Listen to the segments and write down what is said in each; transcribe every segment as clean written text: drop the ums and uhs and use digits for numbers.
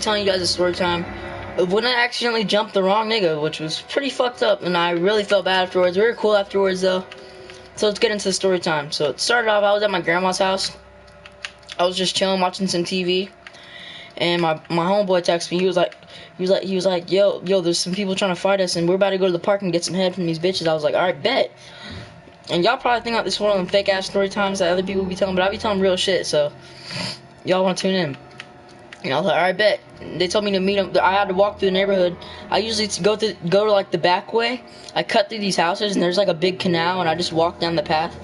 telling you guys a story time of when I accidentally jumped the wrong nigga, which was pretty fucked up, and I really felt bad afterwards. We were cool afterwards though. So let's get into the story time. So it started off, I was at my grandma's house. I was just chilling, watching some TV, and my homeboy texted me. He was like, yo, there's some people trying to fight us, and we're about to go to the park and get some head from these bitches. I was like, alright, bet. And y'all probably think this is one of them fake ass story times that other people be telling, but I be telling real shit. So y'all want to tune in? And I was like, alright, bet. They told me to meet them. I had to walk through the neighborhood. I usually go to like the back way. I cut through these houses, and there's like a big canal, and I just walk down the path,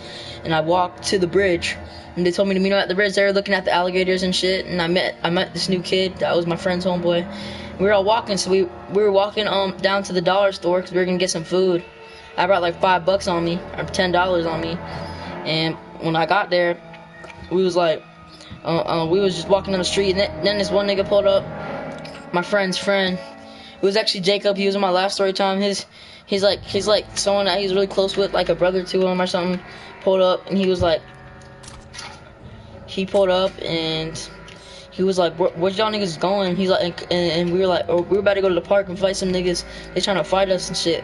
and I walk to the bridge. And they told me to meet them at the bridge. They were looking at the alligators and shit. And I met this new kid. That was my friend's homeboy. We were all walking, so we were walking down to the dollar store because we were gonna get some food. I brought like $5 on me, or $10 on me. And when I got there, we was like, we was just walking down the street, and then this one nigga pulled up. My friend's friend. It was actually Jacob. He was in my last story time. He's like someone that he's really close with, like a brother to him or something. Pulled up, and he pulled up, and he was like, where's y'all niggas going? He's like, and we were like, oh, we were about to go to the park and fight some niggas. They trying to fight us and shit.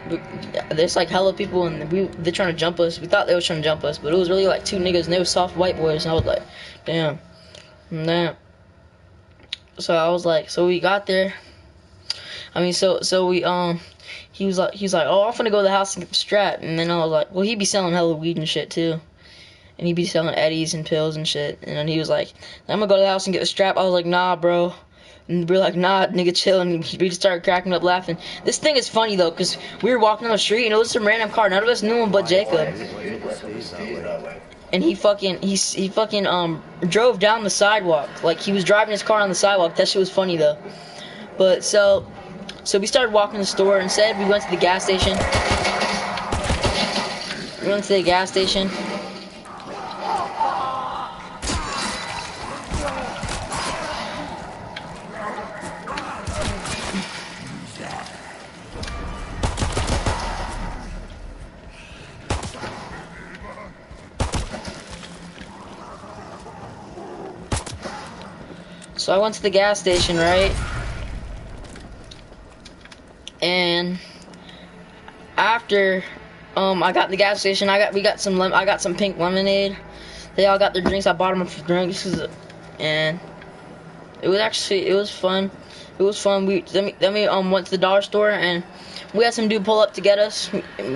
There's like hella people, and they're trying to jump us. We thought they was trying to jump us, but it was really like two niggas, and they were soft white boys. And I was like, damn. So I was like, so we got there. I mean, so we he was like, oh, I'm finna go to the house and get the strap. And then I was like, well, he be selling hella weed and shit too. And he'd be selling eddies and pills and shit. And then he was like, I'm gonna go to the house and get the strap. I was like, nah, bro. And we were like, nah, nigga, chill. And we just started cracking up laughing. This thing is funny, though, because we were walking on the street, and it was some random car. None of us knew him but Jacob. And he fucking drove down the sidewalk. Like, he was driving his car on the sidewalk. That shit was funny, though. But, so we started walking to the store. Instead, we went to the gas station. So I went to the gas station, right? And after I got in the gas station, I got some pink lemonade. They all got their drinks. I bought them for drinks, and it was fun. It was fun. Then we went to the dollar store, and we had some dude pull up to get us.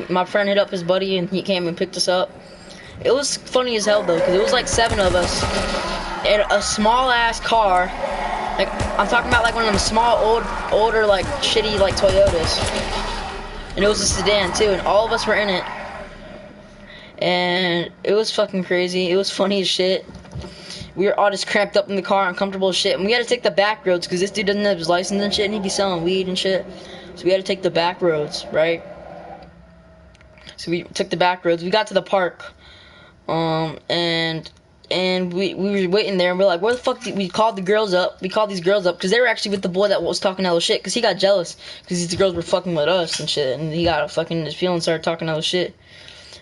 My friend hit up his buddy, and he came and picked us up. It was funny as hell though, because it was like 7 of us in a small ass car. Like, I'm talking about like one of them small older like shitty like Toyotas. And it was a sedan too, and all of us were in it. And it was fucking crazy. It was funny as shit. We were all just cramped up in the car, uncomfortable as shit. And we had to take the back roads because this dude doesn't have his license and shit, and he'd be selling weed and shit. So we had to take the back roads, right? So we took the back roads. We got to the park. And we were waiting there, and we're like, where the fuck we called the girls up. We called these girls up, because they were actually with the boy that was talking hella shit, because he got jealous, because these girls were fucking with us and shit, and he got fucking his feelings, started talking hella shit.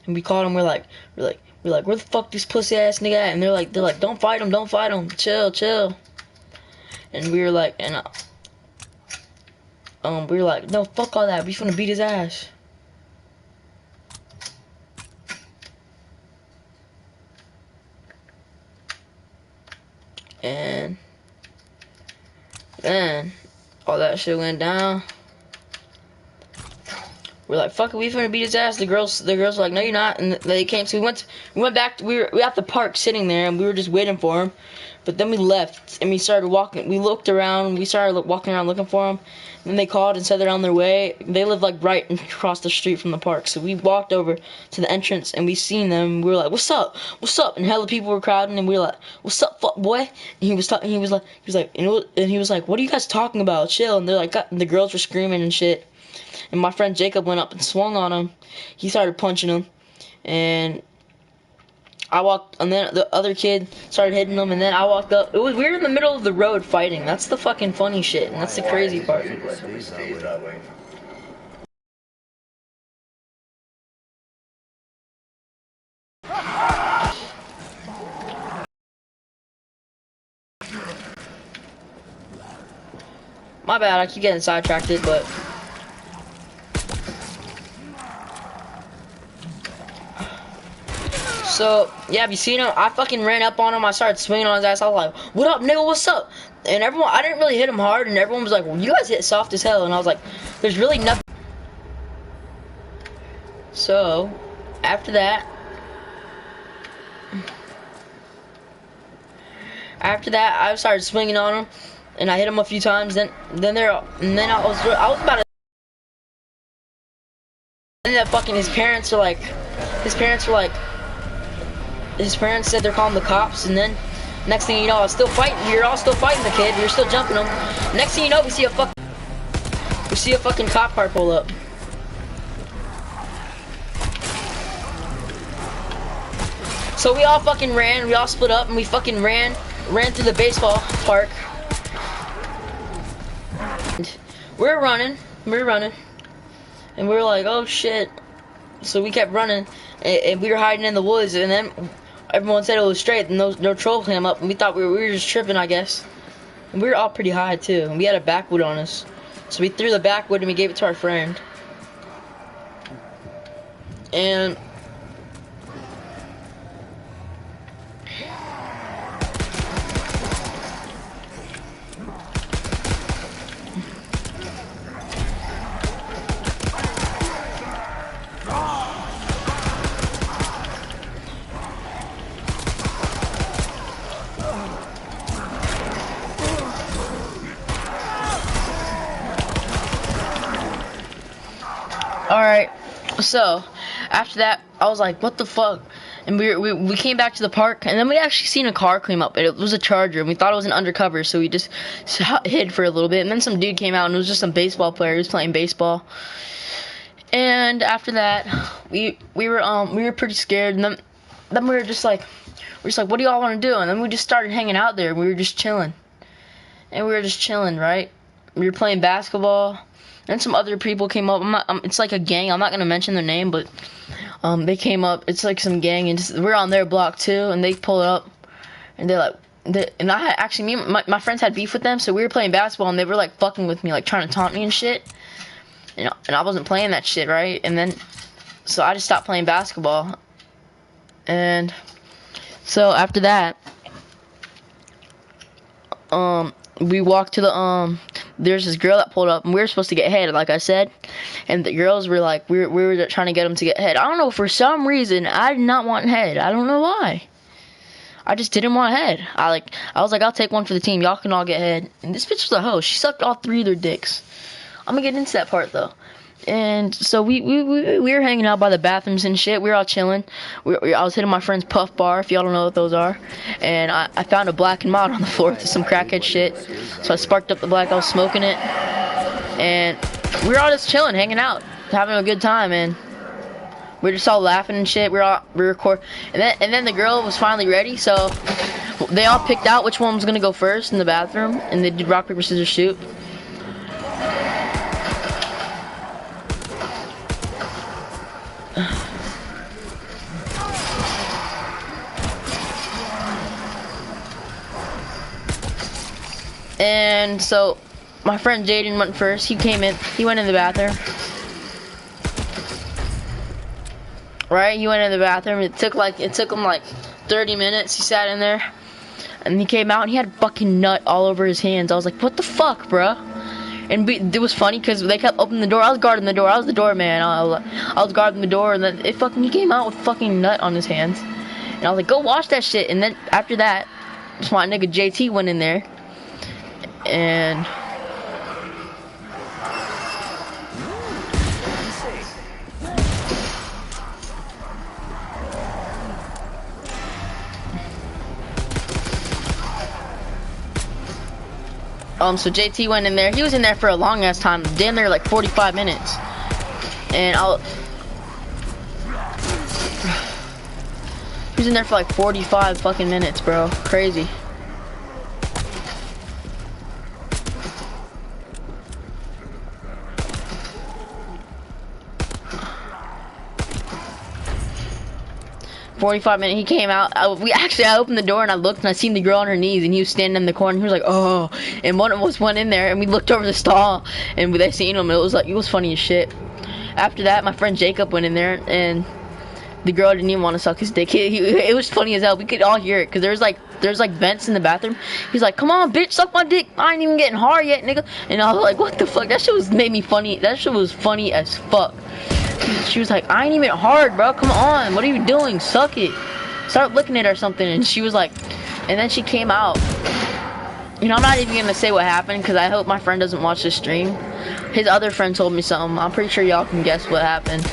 And we called him, we're like, where the fuck this pussy ass nigga at? And they're like, don't fight him, chill. And we were like, we were like, no, fuck all that, we finna beat his ass. And then all that shit went down. We're like, fuck it, we finna beat his ass. The girls were like, no, you're not. And they came. So we went back. We were at the park sitting there, and we were just waiting for him. But then we left, and we started walking. We looked around. We started walking around looking for him. And then they called and said they're on their way. They live like right across the street from the park. So we walked over to the entrance, and we seen them. And we were like, what's up? And hella people were crowding, and we were like, what's up, fuck boy? And he was talking. He was like, what are you guys talking about? Chill. And they're like, the girls were screaming and shit. And my friend Jacob went up and swung on him. He started punching him, and I walked, and then the other kid started hitting him, and then I walked up. We were in the middle of the road fighting. That's the fucking funny shit, and that's the crazy part. my bad. I keep getting sidetracked, but. So, yeah, have you seen him? I fucking ran up on him. I started swinging on his ass. I was like, what up, nigga? What's up? And everyone, I didn't really hit him hard, and everyone was like, well, you guys hit soft as hell. And I was like, there's really nothing. So, after that, I started swinging on him, and I hit him a few times. Then I was about to. And then fucking his parents said they're calling the cops, and then next thing you know, I was still fighting. We were all still fighting the kid. We were still jumping him. Next thing you know, we see a fucking cop car pull up. So we all fucking ran. We all split up, and we fucking ran through the baseball park. And we were running, and we were like, oh shit. So we kept running, and we were hiding in the woods, and then everyone said it was straight, and no troll came up, and we thought we were just tripping, I guess. And we were all pretty high too, and we had a backwood on us. So we threw the backwood and we gave it to our friend. And alright, so after that, I was like, what the fuck? And we came back to the park, and then we actually seen a car come up, and it was a Charger, and we thought it was an undercover, so we just hid for a little bit, and then some dude came out, and it was just some baseball player who was playing baseball. And after that, we were pretty scared, and then we were just like, what do y'all want to do? And then we just started hanging out there, and we were just chilling. Right? We were playing basketball. And some other people came up. It's like a gang. I'm not gonna mention their name, but they came up. It's like some gang, and we're on their block too. And they pulled up, and they're like, and I had actually my friends had beef with them, so we were playing basketball, and they were like fucking with me, like trying to taunt me and shit. And I wasn't playing that shit, right? And then so I just stopped playing basketball. And so after that, we walked to the there's this girl that pulled up, and we were supposed to get head, like I said, and the girls were like, we were trying to get them to get head. I don't know, for some reason I did not want head. I don't know why. I just didn't want head. I was like, I'll take one for the team. Y'all can all get head. And this bitch was a hoe. She sucked all 3 of their dicks. I'm gonna get into that part though. And so we were hanging out by the bathrooms and shit. We were all chilling. I was hitting my friend's Puff Bar, if y'all don't know what those are. And I found a black and mild on the floor with some crackhead shit. So I sparked up the black. I was smoking it. And we were all just chilling, hanging out, having a good time. And we were just all laughing and shit. We record. And then the girl was finally ready. So they all picked out which one was gonna go first in the bathroom. And they did rock, paper, scissors, shoot. And so my friend Jaden went first. He went in the bathroom. Right? He went in the bathroom. It took him like 30 minutes. He sat in there. And he came out and he had fucking nut all over his hands. I was like, what the fuck, bruh? And it was funny because they kept opening the door. I was guarding the door. I was the doorman. I was guarding the door, and then he came out with fucking nut on his hands. And I was like, go wash that shit. And then after that, my nigga JT went in there. And so JT went in there. He was in there for a long ass time, damn near like 45 minutes. And he was in there for like 45 fucking minutes, bro. Crazy. 45 minutes, he came out. I opened the door and I looked and I seen the girl on her knees and he was standing in the corner. He was like, oh, and one of us went in there and we looked over the stall and they seen him. It was funny as shit. After that, my friend Jacob went in there and the girl didn't even want to suck his dick. It was funny as hell. We could all hear it because there's like vents in the bathroom. He's like, come on, bitch, suck my dick. I ain't even getting hard yet, nigga. And I was like, what the fuck? That shit made me funny. That shit was funny as fuck. She was like, I ain't even hard, bro. Come on. What are you doing? Suck it. Start licking it or something. And she was like, and then she came out. You know, I'm not even going to say what happened because I hope my friend doesn't watch this stream. His other friend told me something. I'm pretty sure y'all can guess what happened.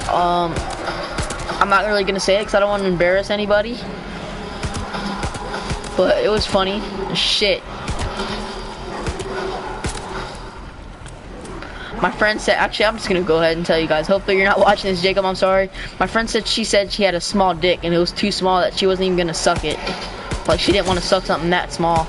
I'm not really going to say it because I don't want to embarrass anybody. But it was funny as shit. My friend said, actually, I'm just going to go ahead and tell you guys. Hopefully you're not watching this, Jacob. I'm sorry. My friend said she had a small dick and it was too small that she wasn't even going to suck it. Like, she didn't want to suck something that small.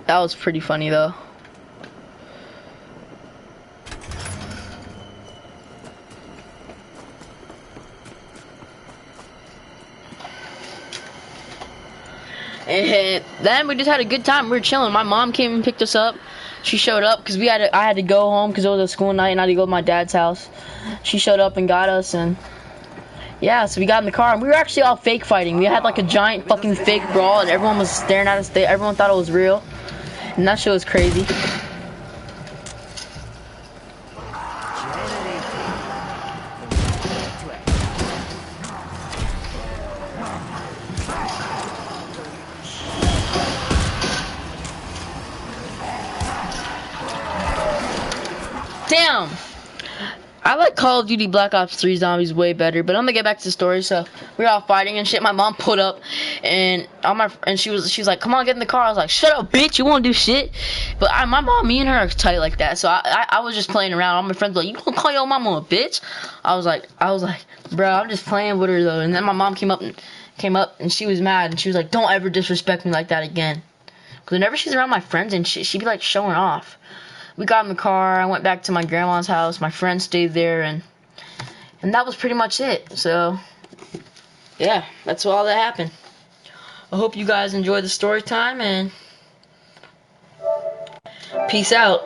That was pretty funny, though. And then we just had a good time. We were chilling. My mom came and picked us up. She showed up because I had to go home because it was a school night and I had to go to my dad's house. She showed up and got us, and yeah, so we got in the car and we were actually all fake fighting. We had like a giant fucking fake brawl and everyone was staring at us. Everyone thought it was real, and that shit was crazy. Damn! I like Call of Duty Black Ops 3 Zombies way better, but I'm gonna get back to the story. So we were all fighting and shit. My mom pulled up and she was like, "Come on, get in the car." I was like, "Shut up, bitch! You won't do shit." But my mom, me and her are tight like that. So I was just playing around. All my friends were like, "You gonna call your mama a bitch?" I was like, "Bro, I'm just playing with her though." And then my mom came up and she was mad and she was like, "Don't ever disrespect me like that again." Because whenever she's around my friends and she'd be like showing off. We got in the car, I went back to my grandma's house, my friend stayed there, and that was pretty much it. So, yeah, that's all that happened. I hope you guys enjoyed the story time, and peace out.